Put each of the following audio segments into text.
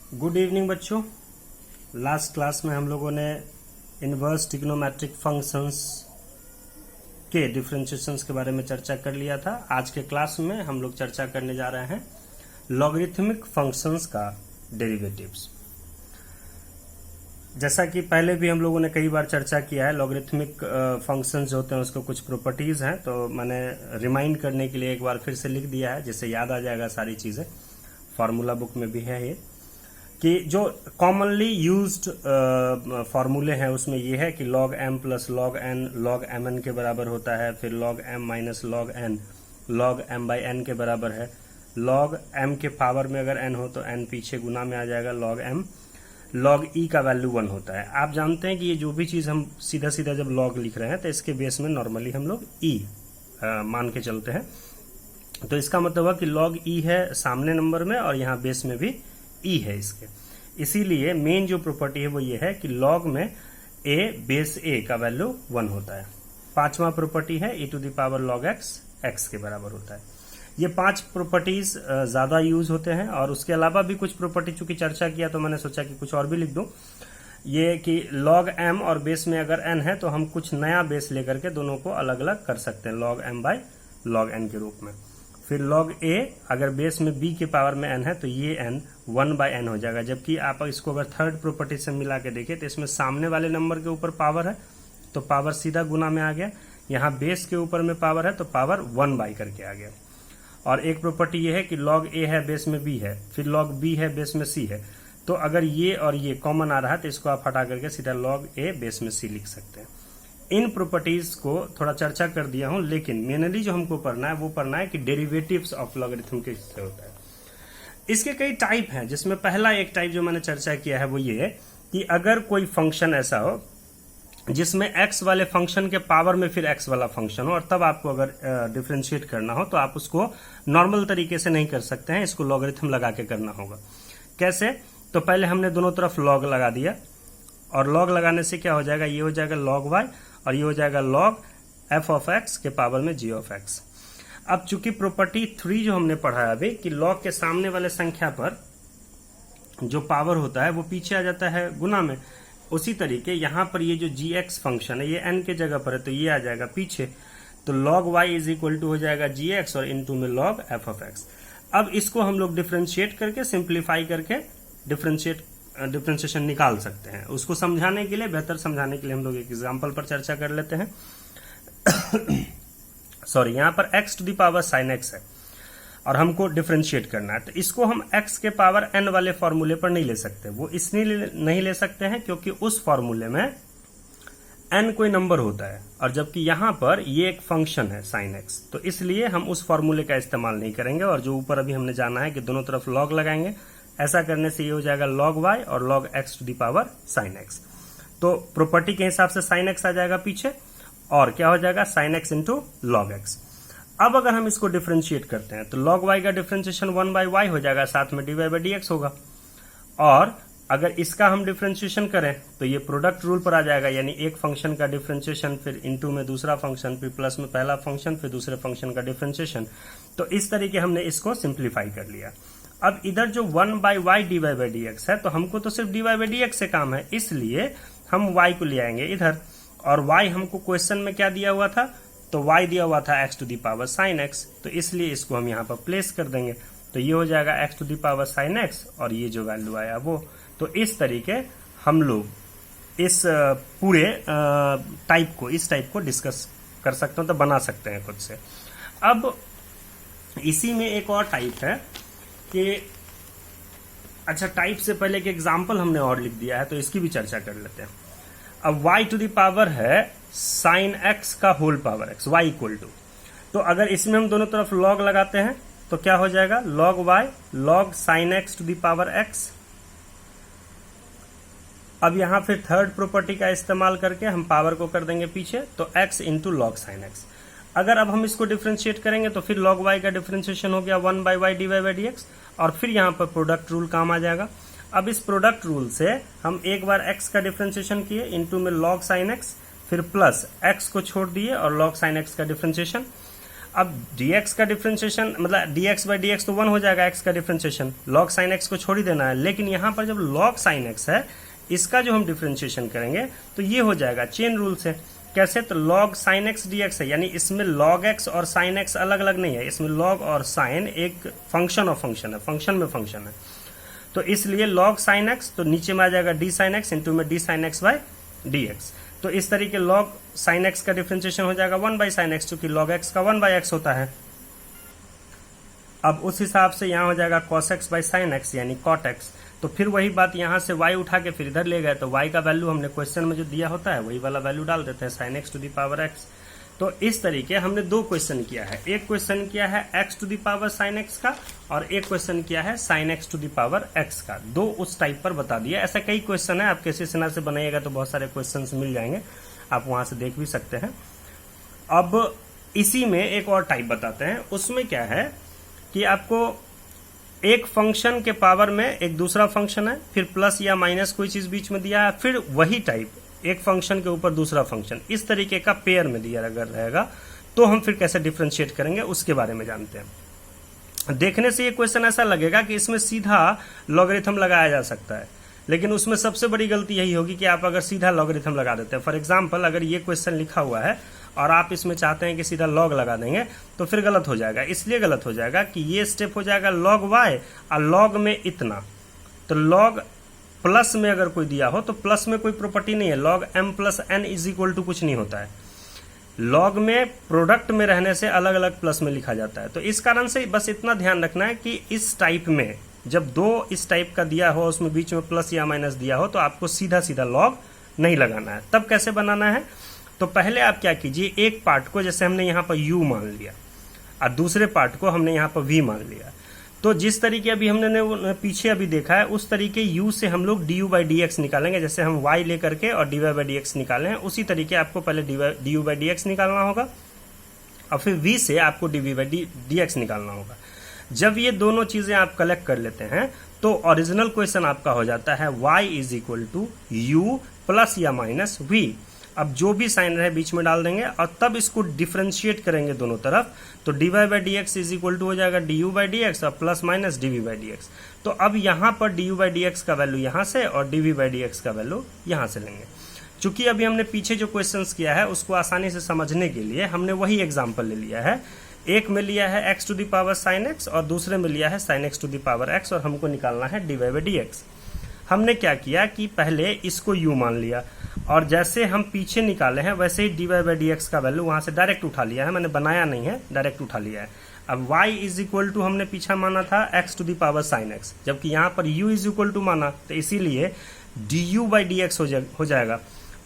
Good evening बच्चों। Last class में हम लोगों ने इनवर्स ट्रिग्नोमेट्रिक फंक्शंस के डिफरेंशिएशंस के बारे में चर्चा कर लिया था। आज के क्लास में हम लोग चर्चा करने जा रहे हैं लॉगरिथमिक फंक्शंस का डेरिवेटिव्स। जैसा कि पहले भी हम लोगों ने कई बार चर्चा किया है, लॉगरिथमिक फंक्शंस जो होते हैं उसको कुछ प्रॉपर्टीज हैं, तो मैंने रिमाइंड करने के लिए एक बार फिर से लिख दिया है जिससे याद आ जाएगा सारी चीजें। फार्मूला बुक में भी है ये कि जो कॉमनली यूज्ड फार्मूले हैं उसमें ये है कि log m plus log n log mn के बराबर होता है, फिर log m minus log n log m by n के बराबर है। log m के पावर में अगर n हो तो n पीछे गुना में आ जाएगा log m। log e का वैल्यू 1 होता है। आप जानते हैं कि ये जो भी चीज हम सीधा सीधा जब log लिख रहे हैं तो इसके बेस में नॉर्मली हम लोग e मान के चलते हैं, तो इसका मतलब है कि log e है सामने नंबर में और यहाँ बेस में भी e है इसके। इसीलिए मेन जो प्रॉपर्टी है वो ये है कि log में a बेस a का वैल्यू 1 होता है। पांचवा प्रॉपर्टी है e to the power log x x के बराबर होता है। ये 5 प्रॉपर्टीज ज्यादा यूज होते हैं और उसके अलावा भी कुछ प्रॉपर्टी चूंकि चर्चा किया तो मैंने सोचा कि कुछ और भी लिख दूं। ये कि log m और बेस में अगर n है तो हम कुछ नया बेस लेकर के दोनों को अलग अलग कर सकते हैं log m by log n के रूप में। फिर log a अगर बेस में b के पावर में n है तो ये n 1 बाय n हो जाएगा। जबकि आप इसको अगर थर्ड प्रॉपर्टी से मिला के देखें तो इसमें सामने वाले नंबर के ऊपर पावर है तो पावर सीधा गुना में आ गया, यहाँ बेस के ऊपर में पावर है तो पावर 1 बाई करके आ गया। और एक प्रॉपर्टी ये है कि log a है बेस में b है, फिर log b है बेस में c है, तो अगर ये और ये कॉमन आ रहा है तो इसको आप हटा करके सीधा log a बेस में c लिख सकते हैं। इन प्रॉपर्टीज को थोड़ा चर्चा कर दिया हूं, लेकिन मेनली जो हमको पढ़ना है वो पढ़ना है कि डेरिवेटिव्स ऑफ लॉगरिथम किससे होता है। इसके कई टाइप हैं, जिसमें पहला एक टाइप जो मैंने चर्चा किया है वो ये है कि अगर कोई फंक्शन ऐसा हो जिसमें x वाले फंक्शन के पावर में फिर x वाला फंक्शन हो और तब आपको अगर डिफरेंशिएट करना हो तो आप उसको नॉर्मल तरीके से नहीं कर सकते हैं, इसको लॉगरिथम लगा के करना होगा। कैसे? तो पहले हमने दोनों तरफ लॉग लगा दिया और लॉग लगाने से क्या हो जाएगा, ये हो जाएगा log y और ये हो जाएगा log f ऑफ x के पावर में g ऑफ x। अब चूंकि प्रॉपर्टी 3 जो हमने पढ़ा है अभी कि log के सामने वाले संख्या पर जो पावर होता है वो पीछे आ जाता है गुना में, उसी तरीके यहाँ पर ये जो gx फंक्शन है ये n के जगह पर है तो ये आ जाएगा पीछे, तो log y is equal to हो जाएगा gx और इनटू में log f ऑफ x। अब इसको हम लोग डिफरेंशिएट करके सिंप्लीफाई करके डिफरेंशिएशन निकाल सकते हैं। उसको समझाने के लिए, बेहतर समझाने के लिए हम लोग एक एग्जांपल पर चर्चा कर लेते हैं। सॉरी, यहाँ पर x to the power sin x है और हमको डिफरेंशिएट करना है, तो इसको हम x के पावर n वाले फॉर्मूले पर नहीं ले सकते। वो इसलिए नहीं ले सकते हैं क्योंकि उस फॉर्मूले में n कोई नंबर होता है और जबकि यहाँ पर ये एक फंक्शन है sin x, तो इसलिए हम उस फॉर्मूले का इस्तेमाल नहीं करेंगे। और जो ऊपर अभी हमने जाना है कि दोनों तरफ log लगाएंगे, ऐसा करने से ये हो जाएगा log y और log x to the power sin x। तो प्रॉपर्टी के हिसाब से sin x आ जाएगा पीछे और क्या हो जाएगा sin x into log x। अब अगर हम इसको डिफरेंशिएट करते हैं तो log y का डिफरेंशिएशन 1 बाई y हो जाएगा, साथ में dy बाई dx होगा। और अगर इसका हम डिफरेंशिएशन करें तो ये प्रोडक्ट रूल पर आ जाएगा, यानी एक फंक्शन का डिफरेंशिएशन फिर इनटू में दूसरा फंक्शन फिर प्लस में पहला फंक्शन फिर दूसरे फंक्शन का डिफरेंशिएशन। तो इस तरीके हमने इसको सिंप्लीफाई कर लिया। अब इधर जो 1 by y d y by d x है तो हमको तो सिर्फ d y by d x से काम है, इसलिए हम y को ले आएंगे इधर। और y हमको क्वेश्चन में क्या दिया हुआ था, तो y दिया हुआ था x to the power sine x, तो इसलिए इसको हम यहाँ पर प्लेस कर देंगे। तो ये हो जाएगा x to the power sine x और ये जो वैल्यू आया वो। तो इस तरीके हम लोग इस पूरे इस टाइप को डिस्कस कर सकते हैं, तो बना सकते हैं खुद से। अब इसी में एक और टाइप है कि अच्छा, टाइप से पहले एक एग्जाम्पल हमने और लिख दिया है तो इसकी भी चर्चा कर लेते हैं। अब y टू द पावर है साइन x का whole power x, y equal to, तो अगर इसमें हम दोनों तरफ log लगाते हैं तो क्या हो जाएगा log y log sine x to the power x। अब यहां फिर थर्ड प्रॉपर्टी का इस्तेमाल करके हम पावर को कर देंगे पीछे, तो x into log sine x। अगर अब हम इसको डिफरेंशिएट करेंगे तो फिर log y का डिफरेंशिएशन हो गया 1 by y d y by d x और फिर यहाँ पर प्रोडक्ट रूल काम आ जाएगा। अब इस प्रोडक्ट रूल से हम एक बार x का डिफरेंशिएशन किए इनटू में log sin x, फिर प्लस x को छोड़ दिए और log sin x का डिफरेंशिएशन। अब dx का डिफ्रेंशिएशन मतलब dx बाई dx तो 1 हो जाएगा x का डिफ्रेंशिएशन, log sin x को छोड़ ही देना है। लेकिन यहाँ पर जब log sin x है, इसका जो हम डिफ्रेंशिएशन करेंगे तो ये हो जाएगा चेन रूल से। कैसे? तो log sin x dx है, यानी इसमें log x और sin x अलग अलग नहीं है, इसमें log और sin एक फंक्शन ऑफ फंक्शन है, फंक्शन में फंक्शन है। तो इसलिए log sin x तो नीचे में आ जाएगा d sin x इंटू में d sin x by dx। तो इस तरीके log sin x का डिफ्रेंशिएशन हो जाएगा 1 बाई sin x, क्योंकि log x का 1 बाई x होता है। अब उस हिसाब से यहाँ हो जाएगा cos x by sin x यानी cot x। तो फिर वही बात यहाँ से y उठा के फिर इधर ले गए, तो y का वैल्यू हमने क्वेश्चन में जो दिया होता है वही वाला वैल्यू डाल देते हैं, sin x to the power x। तो इस तरीके हमने दो क्वेश्चन किया है, एक क्वेश्चन किया है x to the power sin x का और एक क्वेश्चन किया है sin x to the power x का। दो उस टाइप पर बता दिया। ऐसा कई क्वेश्चन है, आप कैसे सेना से बनाइएगा तो बहुत सारे क्वेश्चन मिल जाएंगे, आप वहां से देख भी सकते हैं। अब इसी में एक और टाइप बताते हैं, उसमें क्या है कि आपको एक फंक्शन के पावर में एक दूसरा फंक्शन है, फिर प्लस या माइनस कोई चीज बीच में दिया है, फिर वही टाइप एक फंक्शन के ऊपर दूसरा फंक्शन, इस तरीके का पेयर में दिया अगर रहेगा तो हम फिर कैसे डिफरेंशिएट करेंगे उसके बारे में जानते हैं। देखने से ये क्वेश्चन ऐसा लगेगा कि इसमें सीधा लॉगरिथम लगाया जा सकता है, लेकिन उसमें सबसे बड़ी गलती यही होगी कि आप अगर सीधा लॉगरिथम लगा देते हैं। फॉर एग्जाम्पल अगर ये क्वेश्चन लिखा हुआ है और आप इसमें चाहते हैं कि सीधा लॉग लगा देंगे तो फिर गलत हो जाएगा। इसलिए गलत हो जाएगा कि ये स्टेप हो जाएगा लॉग y और लॉग में इतना, तो लॉग प्लस में अगर कोई दिया हो तो प्लस में कोई प्रॉपर्टी नहीं है, log m plus n is equal to कुछ नहीं होता है। लॉग में प्रोडक्ट में रहने से अलग अलग प्लस में लिखा जाता है। तो इस कारण से बस इतना ध्यान रखना है कि इस टाइप में जब दो इस टाइप का दिया हो उसमें बीच में प्लस या माइनस दिया हो तो आपको सीधा सीधा लॉग नहीं लगाना है। तब कैसे बनाना है? तो पहले आप क्या कीजिए, एक पार्ट को जैसे हमने यहाँ पर u मान लिया और दूसरे पार्ट को हमने यहाँ पर v मान लिया, तो जिस तरीके अभी हमने पीछे अभी देखा है उस तरीके u से हम लोग du बाई dx निकालेंगे। जैसे हम y लेकर के और dy बाई dx निकाले हैं, उसी तरीके आपको पहले du बाई dx निकालना होगा और फिर v से आपको dv बाई dx निकालना होगा। जब ये दोनों चीजें आप कलेक्ट कर लेते हैं तो ओरिजिनल क्वेश्चन आपका हो जाता है y is equal to u plus या माइनस v। अब जो भी साइन रहे बीच में डाल देंगे और तब इसको डिफरेंशिएट करेंगे दोनों तरफ, तो dy by dx is equal to हो जाएगा du बाई dx और plus minus dv by dx। तो अब यहाँ पर du बाई dx का वैल्यू यहाँ से और dv बाई dx का वैल्यू यहाँ से लेंगे। चूंकि अभी हमने पीछे जो क्वेश्चंस किया है उसको आसानी से समझने के लिए हमने वही एग्जाम्पल ले लिया है। एक में लिया है x to the power sine x और दूसरे में लिया है sine x to the power x और हमको निकालना है dy बाई dx। हमने क्या किया कि पहले इसको u मान लिया और जैसे हम पीछे निकाले हैं वैसे ही dy बाई dx का वैल्यू वहां से डायरेक्ट उठा लिया है, मैंने बनाया नहीं है, डायरेक्ट उठा लिया है। अब y इज इक्वल टू हमने पीछा माना था x to the power sine x, जबकि यहाँ पर u इज इक्वल टू माना, तो इसीलिए du बाई dx हो जाएगा।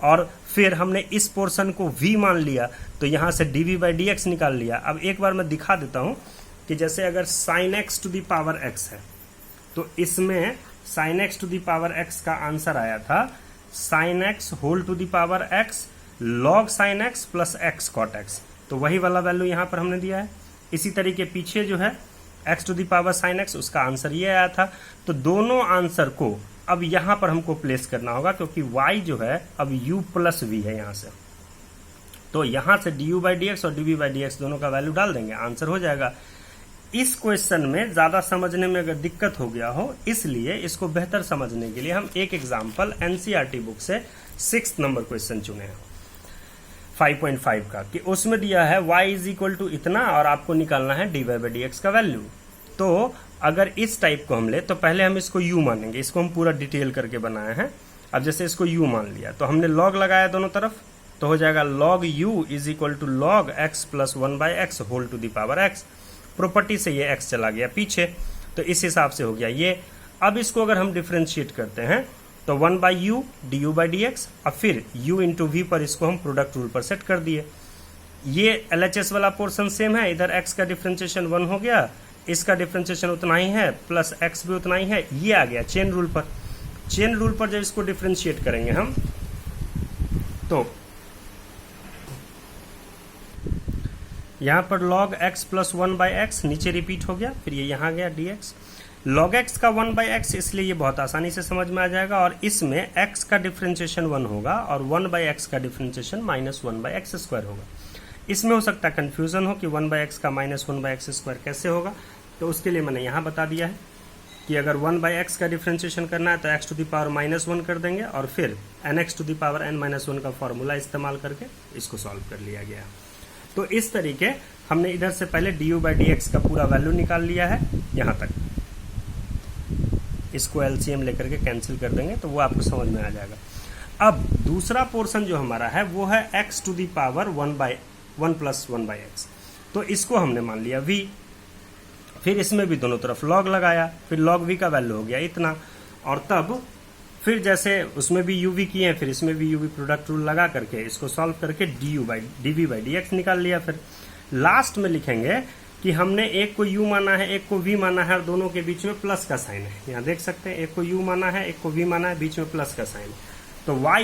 और फिर हमने इस पोर्शन को v मान लिया तो यहाँ से dv बाई dx निकाल लिया। अब एक बार मैं दिखा देता हूँ कि जैसे अगर sine x to the power x है तो इसमें sine x to the power x का आंसर आया था sine x whole to the power x log sine x plus x cot x, तो वही वाला वैल्यू यहाँ पर हमने दिया है। इसी तरीके पीछे जो है x to the power sine x उसका आंसर ये आया था। तो दोनों आंसर को अब यहाँ पर हमको प्लेस करना होगा क्योंकि y जो है अब u प्लस v है यहाँ से, तो यहाँ से du बाई dx और dv बाई dx दोनों का वैल्यू डाल देंगे, आंसर हो जाएगा। इस क्वेश्चन में ज्यादा समझने में अगर दिक्कत हो गया हो, इसलिए इसको बेहतर समझने के लिए हम एक एग्जाम्पल एनसीईआरटी बुक से 6th नंबर क्वेश्चन चुने हैं 5.5 का, कि उसमें दिया है y इज इक्वल टू इतना और आपको निकालना है dy बाई dx का वैल्यू। तो अगर इस टाइप को हम ले तो पहले हम इसको u मानेंगे, इसको हम पूरा डिटेल करके बनाए हैं। अब जैसे इसको u मान लिया तो हमने log लगाया दोनों तरफ, तो हो जाएगा log u is equal to log x plus 1 by x whole to the power x। Property से ये x चला गया पीछे, तो इस हिसाब से हो गया ये। अब इसको अगर हम डिफरेंशिएट करते हैं तो 1 by u du by dx और फिर u इंटू v पर इसको हम प्रोडक्ट रूल पर सेट कर दिए। ये LHS वाला पोर्शन सेम है, इधर x का डिफरेंशिएशन 1 हो गया, इसका डिफरेंशिएशन उतना ही है प्लस x भी उतना ही है, ये आ गया चेन रूल पर। चेन रूल पर जब इसको डिफरेंशिएट करेंगे हम तो यहाँ पर log x plus 1 by x नीचे रिपीट हो गया, फिर ये यहाँ गया dx। log x का 1 बाई एक्स, इसलिए ये बहुत आसानी से समझ में आ जाएगा और इसमें x का डिफरेंशिएशन 1 होगा और 1 बाई एक्स का differentiation minus 1 by x square होगा। इसमें हो सकता है कंफ्यूजन हो कि 1/x का -1/x² कैसे होगा, तो उसके लिए मैंने यहाँ बता दिया है कि अगर 1/x का डिफ्रेंशिएशन करना है तो x⁻⁻1 कर देंगे और फिर nx⁻n-1 का फॉर्मूला इस्तेमाल करके इसको सॉल्व कर लिया गया। तो इस तरीके हमने इधर से पहले du/dx का पूरा वैल्यू निकाल लिया है यहाँ तक। इसको एलसीएम लेकर के कैंसिल कर देंगे तो वो आपको समझ में आ जाएगा। अब दूसरा पोर्शन जो हमारा है वो है x⁻1 + 1/x, तो इसको हमने मान लिया v, फिर इसमें भी दोनों तरफ log लगाया, फिर log v का वैल्यू हो गया इतना, और तब फिर जैसे उसमें भी uv किए हैं फिर इसमें भी uv प्रोडक्ट रूल लगा करके इसको सॉल्व करके dv/dx निकाल लिया। फिर लास्ट में लिखेंगे कि हमने एक को u माना है एक को v माना है और दोनों के बीच में प्लस का साइन है। यहाँ देख सकते हैं एक को u माना है एक को v माना है, बीच में प्लस का साइन है, तो y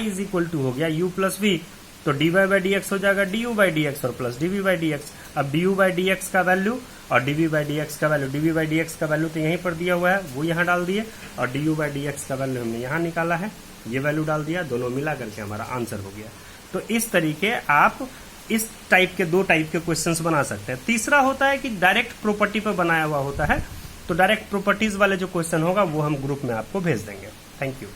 = हो गया u + v, तो dy/dx हो जाएगा du/dx और प्लस dv/dx। अब du/dx का वैल्यू और dv/dx का वैल्यू, dv/dx का वैल्यू तो यहीं पर दिया हुआ है वो यहाँ डाल दिए, और du/dx का वैल्यू हमने यहाँ निकाला है, ये वैल्यू डाल दिया, दोनों मिला करके हमारा आंसर हो गया। तो इस तरीके आप इस टाइप के 2 टाइप के क्वेश्चंस बना सकते हैं। तीसरा होता है कि डायरेक्ट प्रॉपर्टी पर बनाया हुआ होता है, तो डायरेक्ट प्रॉपर्टीज वाले जो क्वेश्चन होगा वो हम ग्रुप में आपको भेज देंगे। Thank you.